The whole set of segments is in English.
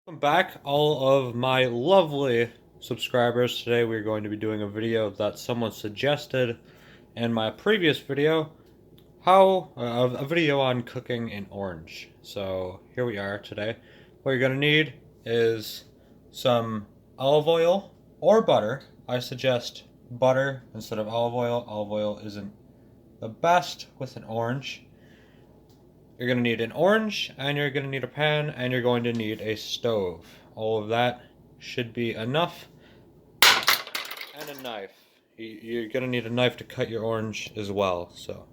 Welcome back, all of my lovely subscribers. Today we're going to be doing a video that someone suggested in my previous video, a video on cooking an orange. So here we are today. What you're going to need is some olive oil or butter. I suggest butter instead of olive oil. Olive oil isn't the best with an orange. You're going to need an orange, and you're going to need a pan, and you're going to need a stove. All of that should be enough. And a knife. You're going to need a knife to cut your orange as well. So,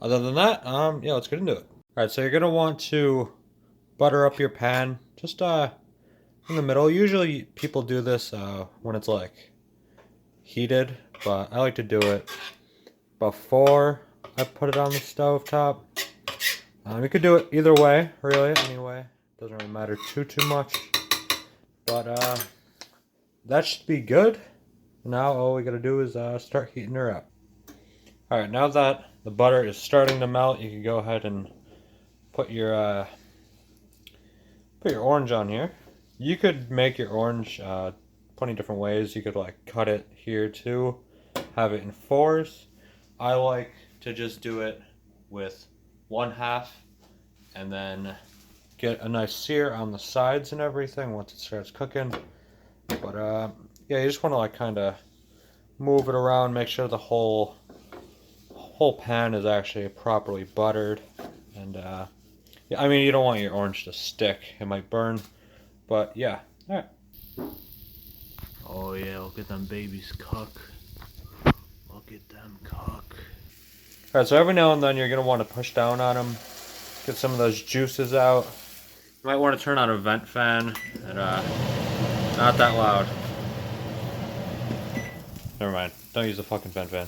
other than that, yeah, let's get into it. Alright, so you're going to want to butter up your pan, just in the middle. Usually people do this when it's like heated, but I like to do it before I put it on the stove top. You could do it either way, really, anyway. Doesn't really matter too much. But, that should be good. Now all we gotta do is start heating her up. Alright, now that the butter is starting to melt, you can go ahead and put your orange on here. You could make your orange plenty different ways. You could like cut it here too, have it in fours. I like to just do it with 1/2 and then get a nice sear on the sides and everything once it starts cooking. But yeah, you just want to like kind of move it around, make sure the whole pan is actually properly buttered. And yeah, I mean, you don't want your orange to stick, it might burn, but yeah. All right. Oh yeah, look at them babies cook. Look at them cook. All right, so every now and then you're gonna want to push down on them, get some of those juices out. You might want to turn on a vent fan and not that loud. Never mind, don't use the fucking vent fan.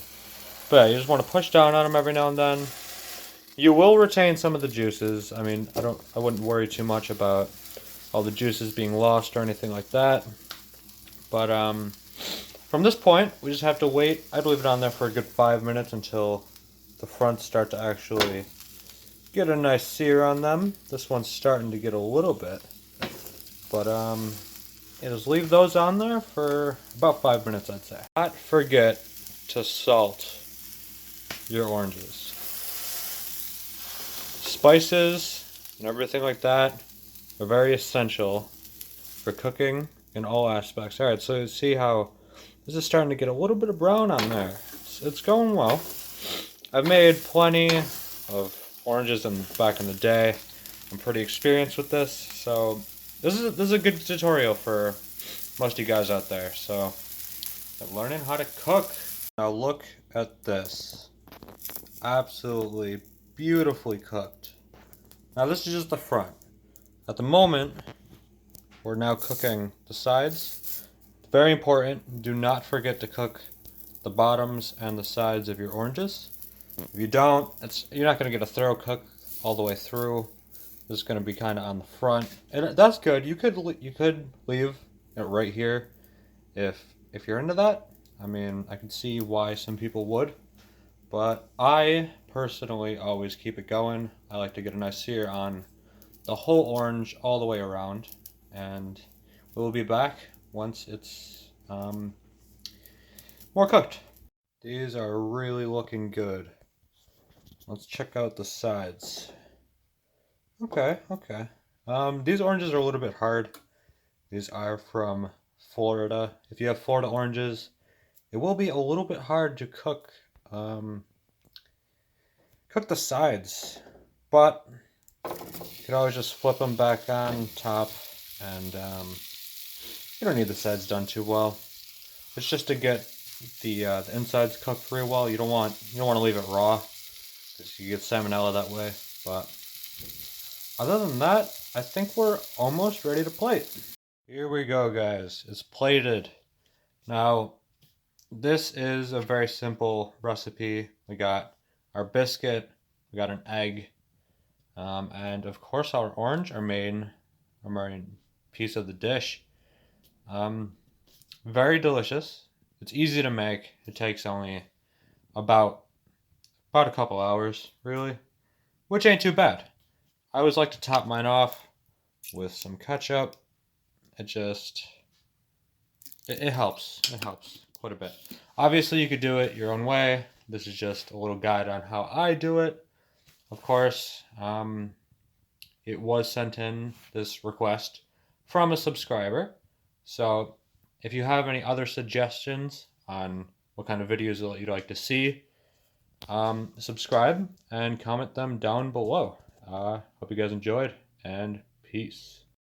But yeah, you just want to push down on them every now and then. You will retain some of the juices. I mean, I wouldn't worry too much about all the juices being lost or anything like that. But from this point, we just have to wait. I'd leave it on there for a good 5 minutes until the fronts start to actually get a nice sear on them. This one's starting to get a little bit. But yeah, just leave those on there for about 5 minutes, I'd say. Not forget to salt your oranges. Spices and everything like that are very essential for cooking in all aspects. Alright, so see how this is starting to get a little bit of brown on there. It's going well. I've made plenty of oranges back in the day. I'm pretty experienced with this, so this is a good tutorial for most of you guys out there. So learning how to cook. Now look at this. Absolutely beautifully cooked. Now this is just the front. At the moment, we're now cooking the sides. Very important, do not forget to cook the bottoms and the sides of your oranges. If you don't, you're not going to get a thorough cook all the way through. This is going to be kind of on the front. And that's good. You could leave it right here if you're into that. I mean, I can see why some people would. But I personally always keep it going. I like to get a nice sear on the whole orange all the way around. And we'll be back once it's more cooked. These are really looking good. Let's check out the sides. Okay. These oranges are a little bit hard. These are from Florida. If you have Florida oranges, it will be a little bit hard to cook the sides, but you can always just flip them back on top, and you don't need the sides done too well. It's just to get the insides cooked real well. You don't want to leave it raw because you get salmonella that way. But other than that, I think we're almost ready to plate. Here we go, guys. It's plated. Now, this is a very simple recipe. We got our biscuit, we got an egg, and of course our orange, our main piece of the dish. Very delicious. It's easy to make. It takes only about a couple hours, really, which ain't too bad. I always like to top mine off with some ketchup it helps. It helps quite a bit. Obviously, you could do it your own way. This is just a little guide on how I do it. Of course, it was sent in, this request, from a subscriber. So if you have any other suggestions on what kind of videos you'd like to see, subscribe and comment them down below. Hope you guys enjoyed, and peace.